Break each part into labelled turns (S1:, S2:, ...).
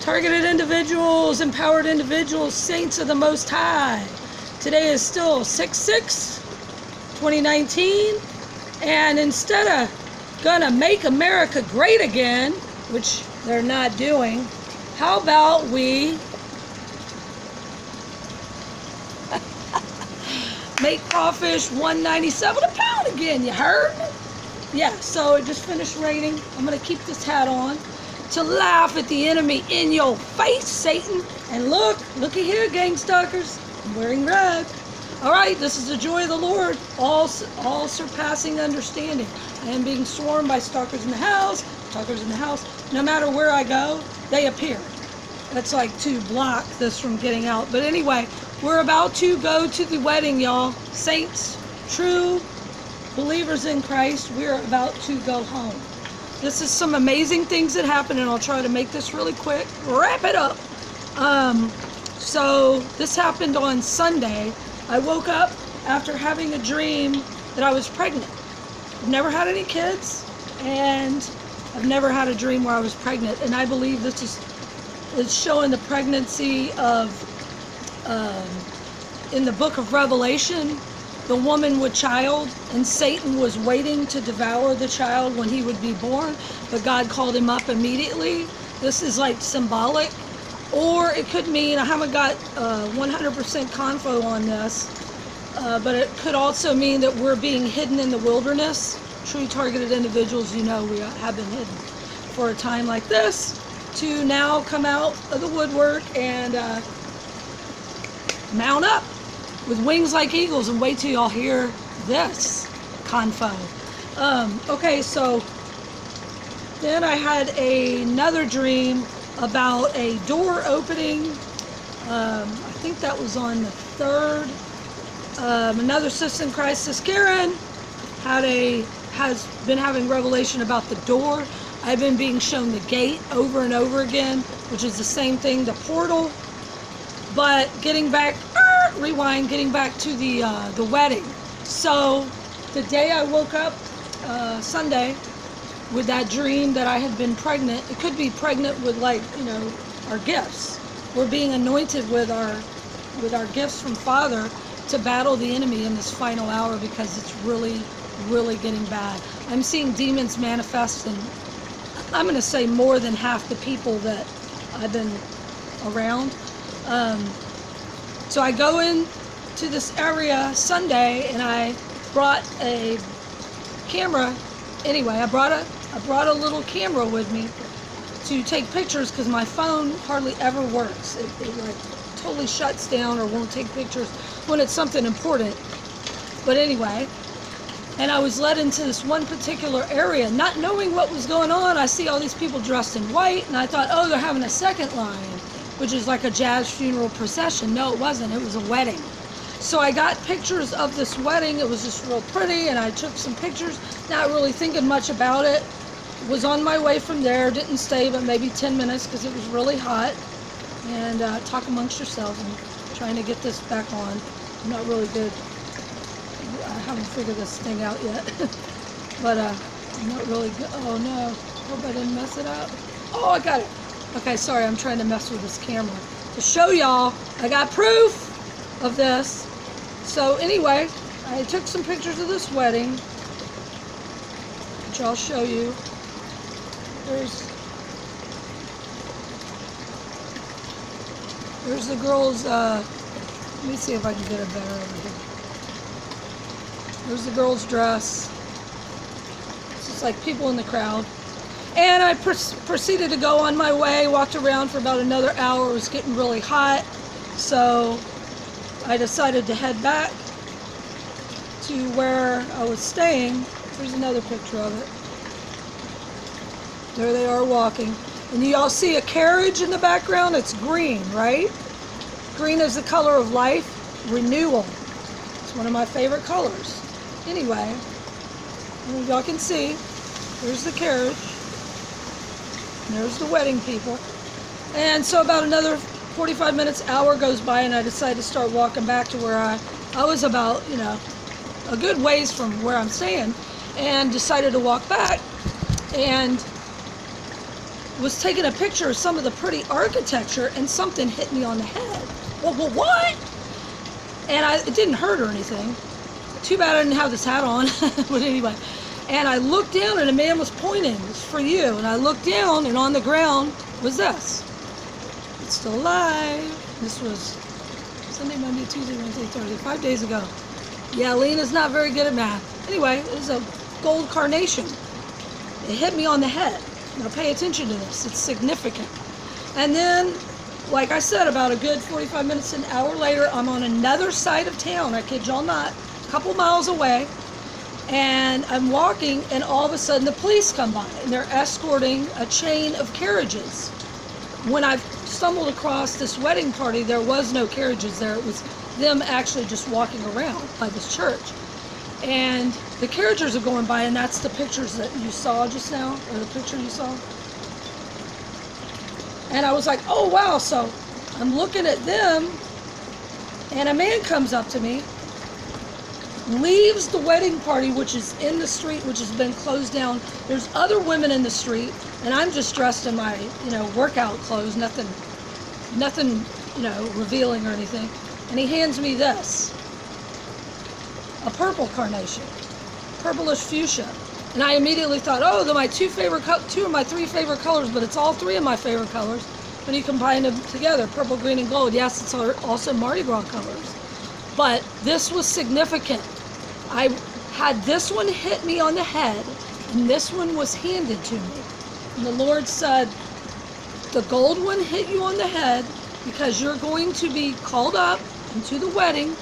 S1: Targeted individuals, empowered individuals, saints of the Most High. Today is still 6/6/2019, and instead of gonna make America great again, which they're not doing, how about we make crawfish $1.97 a pound again, you heard? Yeah, so it just finished raining. I'm gonna keep this hat on to laugh at the enemy in your face, Satan. And looky here, gang stalkers. I'm wearing red. All right, this is the joy of the Lord, all surpassing understanding. I am being swarmed by stalkers in the house. No matter where I go, they appear. That's like to block this from getting out. But anyway, we're about to go to the wedding, y'all. Saints, true believers in Christ, we're about to go home. This is some amazing things that happen, and I'll try to make this really quick. Wrap it up. So this happened on Sunday. I woke up after having a dream that I was pregnant. I've never had any kids, and I've never had a dream where I was pregnant. And I believe this is showing the pregnancy of, in the book of Revelation, the woman with child, and Satan was waiting to devour the child when he would be born, but God called him up immediately. This is like symbolic, or it could mean, I haven't got 100% confo on this, but it could also mean that we're being hidden in the wilderness. True targeted individuals, you know, we have been hidden for a time like this, to now come out of the woodwork and mount up with wings like eagles, and wait till y'all hear this confo. Okay, so then I had another dream about a door opening. I think that was on the 3rd. Another sister in Christ, Sis Karen, has been having revelation about the door. I've been being shown the gate over and over again, which is the same thing, the portal. But getting back, getting back to the wedding. So the day I woke up, Sunday, with that dream that I had been pregnant. It could be pregnant with, like, you know, our gifts. We're being anointed with our gifts from Father to battle the enemy in this final hour, because it's really, really getting bad. I'm seeing demons manifest, and I'm going to say more than half the people that I've been around. So I go into this area Sunday, and I brought a camera. Anyway, I brought a little camera with me to take pictures, because my phone hardly ever works. It like totally shuts down or won't take pictures when it's something important. But anyway, and I was led into this one particular area, not knowing what was going on. I see all these people dressed in white, and I thought, oh, they're having a second line, which is like a jazz funeral procession. No, it wasn't. It was a wedding. So I got pictures of this wedding. It was just real pretty, and I took some pictures, not really thinking much about it. Was on my way from there, didn't stay but maybe 10 minutes because it was really hot. And talk amongst yourselves. I'm trying to get this back on. I'm not really good. I haven't figured this thing out yet. But I'm not really good. Oh no, hope I didn't mess it up. Oh, I got it. Okay, sorry, I'm trying to mess with this camera to show y'all I got proof of this. So anyway, I took some pictures of this wedding, which I'll show you. There's the girls. Let me see if I can get it better over here. There's the girl's dress. It's just like people in the crowd. And I proceeded to go on my way, walked around for about another hour. It was getting really hot, so I decided to head back to where I was staying. There's another picture of it. There they are walking. And you all see a carriage in the background. It's green, right? Green is the color of life, renewal. It's one of my favorite colors. Anyway, y'all can see, there's the carriage. And there's the wedding people. And so about another 45 minutes, hour goes by, and I decided to start walking back to where I was about, you know, a good ways from where I'm staying, and decided to walk back. And was taking a picture of some of the pretty architecture, and something hit me on the head. Well, what? And it didn't hurt or anything. Too bad I didn't have this hat on. But anyway. And I looked down, and a man was pointing, "It's for you." And I looked down, and on the ground was this. It's still alive. This was Sunday, Monday, Tuesday, Wednesday, Thursday, 5 days ago. Yeah, Lena's not very good at math. Anyway, it was a gold carnation. It hit me on the head. Now pay attention to this. It's significant. And then, like I said, about a good 45 minutes, an hour later, I'm on another side of town. I kid y'all not. A couple miles away. And I'm walking, and all of a sudden the police come by, and they're escorting a chain of carriages. When I stumbled across this wedding party, there was no carriages there. It was them actually just walking around by this church. And the carriages are going by, and that's the pictures that you saw just now, or the picture you saw. And I was like, oh wow. So I'm looking at them, and a man comes up to me, leaves the wedding party, which is in the street, which has been closed down. There's other women in the street, and I'm just dressed in my, workout clothes, nothing, revealing or anything. And he hands me this, a purple carnation, purplish fuchsia. And I immediately thought, oh, they're my two of my three favorite colors, but it's all three of my favorite colors when you combine them together, purple, green, and gold. Yes, it's also Mardi Gras colors. But this was significant. I had this one hit me on the head, and this one was handed to me. And the Lord said, the gold one hit you on the head because you're going to be called up into the wedding,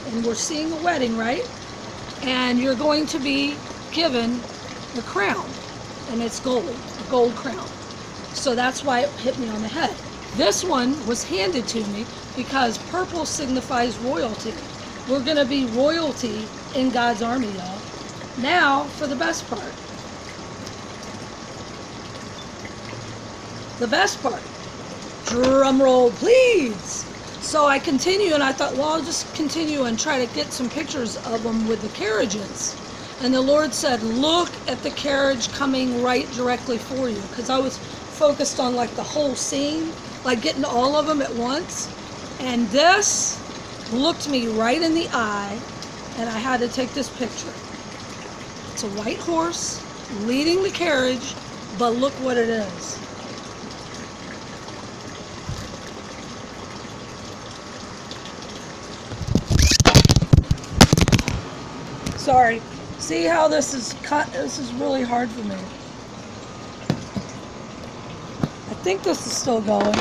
S1: and we're seeing a wedding, right? And you're going to be given the crown, and it's gold, a gold crown. So that's why it hit me on the head. This one was handed to me because purple signifies royalty. We're going to be royalty in God's army, y'all. Now for the best part. The best part. Drum roll, please. So I continue, and I thought, well, I'll just continue and try to get some pictures of them with the carriages. And the Lord said, look at the carriage coming right directly for you. Because I was focused on like the whole scene, like getting all of them at once. And this looked me right in the eye, and I had to take this picture. It's a white horse leading the carriage, but look what it is. Sorry. See how this is cut? This is really hard for me. I think this is still going.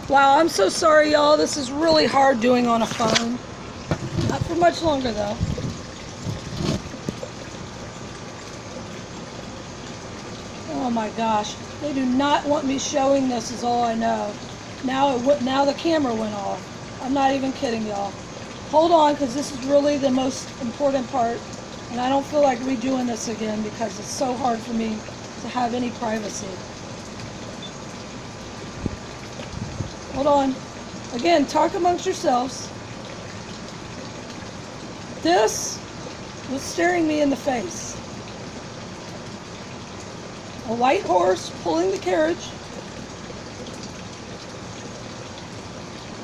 S1: Wow, I'm so sorry, y'all. This is really hard doing on a phone. Not for much longer, though. Oh my gosh. They do not want me showing this, is all I know. Now the camera went off. I'm not even kidding, y'all. Hold on, because this is really the most important part. And I don't feel like redoing this again because it's so hard for me to have any privacy. Hold on. Again, talk amongst yourselves. This was staring me in the face. A white horse pulling the carriage.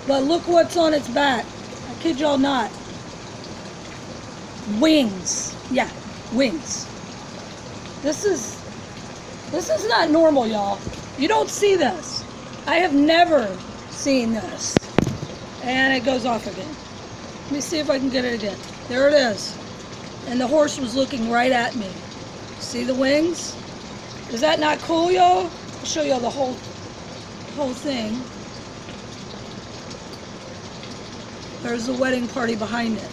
S1: But look what's on its back. I kid y'all not. Wings. Yeah, wings. This is not normal, y'all. You don't see this. I have never seen this. And it goes off again. Let me see if I can get it again. There it is. And the horse was looking right at me. See the wings? Is that not cool, y'all? I'll show y'all the whole thing. There's the wedding party behind it.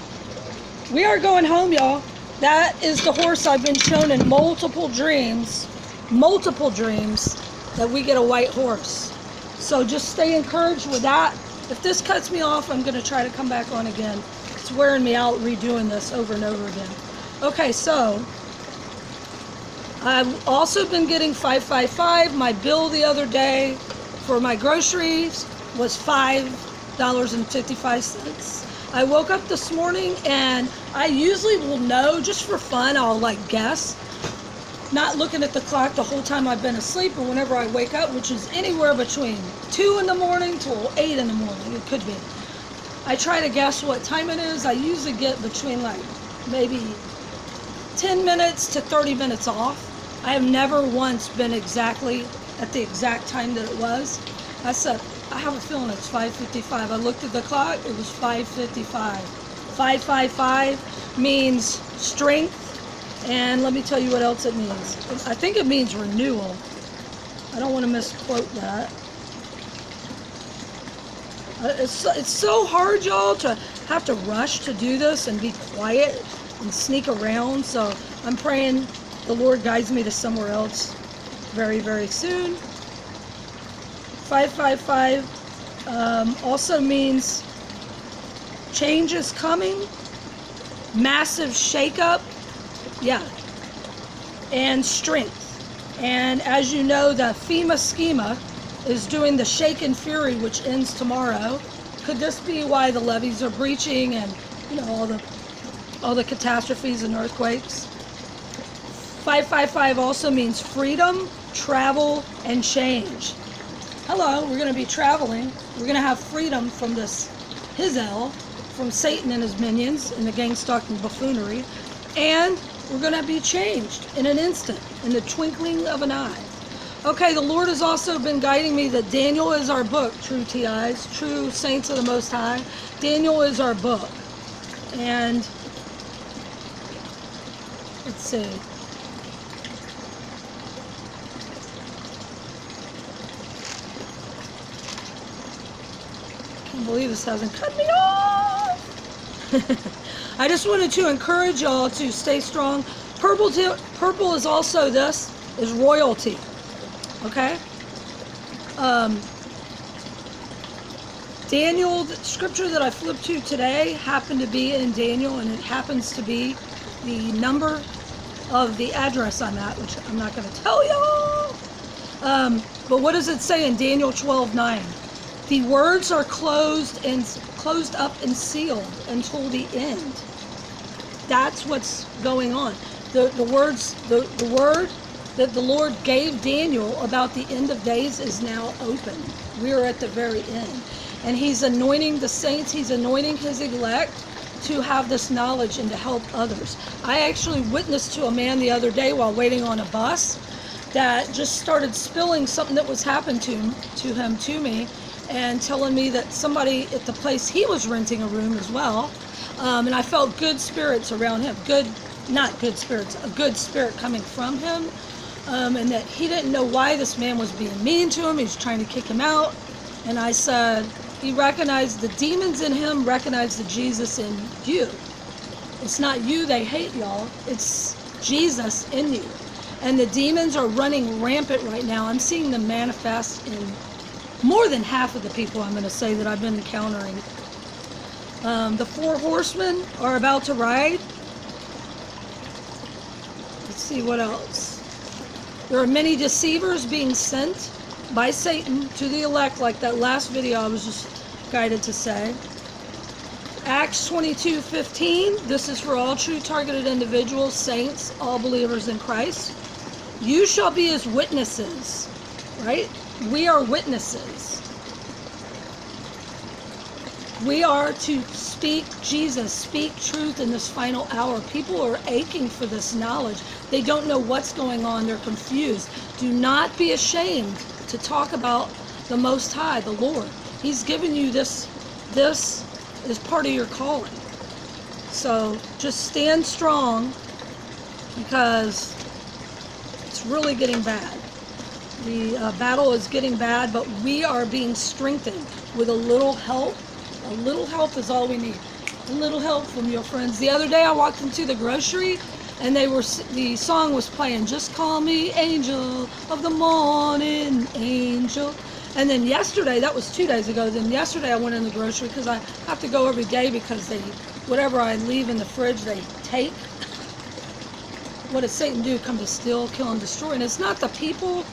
S1: We are going home, y'all. That is the horse I've been shown in multiple dreams, that we get a white horse. So just stay encouraged with that. If this cuts me off, I'm going to try to come back on again. It's wearing me out redoing this over and over again. Okay, so I've also been getting 555. My bill the other day for my groceries was $5.55. I woke up this morning, and I usually will know, just for fun, I'll like guess. not looking at the clock the whole time I've been asleep, and whenever I wake up, which is anywhere between 2 in the morning till 8 in the morning, it could be. I try to guess what time it is. I usually get between like maybe 10 minutes to 30 minutes off. I have never once been exactly at the exact time that it was. I said, I have a feeling it's 5:55. I looked at the clock, it was 5:55. 555 means strength, and let me tell you what else it means. I think it means renewal. I don't want to misquote that. It's so hard, y'all, to have to rush to do this and be quiet and sneak around. So I'm praying the Lord guides me to somewhere else very, very soon. 555 also means change is coming, massive shakeup, yeah, and strength. And as you know, the FEMA schema is doing the Shake and Fury, which ends tomorrow. Could this be why the levees are breaching and, you know, all the catastrophes and earthquakes? 555 also means freedom, travel, and change. Hello, we're going to be traveling. We're going to have freedom from this Hizel, from Satan and his minions and the gang-stalking buffoonery, and we're going to be changed in an instant, in the twinkling of an eye. Okay, the Lord has also been guiding me that Daniel is our book, true TIs, true saints of the Most High. Daniel is our book. And let's see. I can't believe this hasn't cut me off. I just wanted to encourage y'all to stay strong. Purple is also is royalty. Okay? Daniel, the scripture that I flipped to today happened to be in Daniel, and it happens to be the number of the address I'm at, which I'm not going to tell y'all. But what does it say in Daniel 12:9? The words are closed up and sealed until the end. That's what's going on. The word that the Lord gave Daniel about the end of days is now open. We're at the very end. And he's anointing the saints, he's anointing his elect to have this knowledge and to help others. I actually witnessed to a man the other day while waiting on a bus that just started spilling something that was happening to him to me, and telling me that somebody at the place he was renting a room as well, and I felt good spirits around him. Not good spirits, a good spirit coming from him, and that he didn't know why this man was being mean to him. He was trying to kick him out. And I said, he recognized the demons in him, recognized the Jesus in you. It's not you they hate, y'all. It's Jesus in you. And the demons are running rampant right now. I'm seeing them manifest in more than half of the people, I'm going to say, that I've been encountering. The 4 horsemen are about to ride. Let's see what else. There are many deceivers being sent by Satan to the elect, like that last video I was just guided to say. Acts 22:15, this is for all true targeted individuals, saints, all believers in Christ. You shall be his witnesses, right? We are witnesses. We are to speak Jesus, speak truth in this final hour. People are aching for this knowledge. They don't know what's going on. They're confused. Do not be ashamed to talk about the Most High, the Lord. He's given you this. This is part of your calling. So just stand strong, because it's really getting bad. The battle is getting bad, but we are being strengthened with a little help. A little help is all we need. A little help from your friends. The other day I walked into the grocery, and the song was playing, "Just Call Me Angel of the Morning, Angel." And then yesterday, that was 2 days ago, then yesterday I went in the grocery, because I have to go every day, because whatever I leave in the fridge, they take. What does Satan do? Come to steal, kill, and destroy. And it's not the people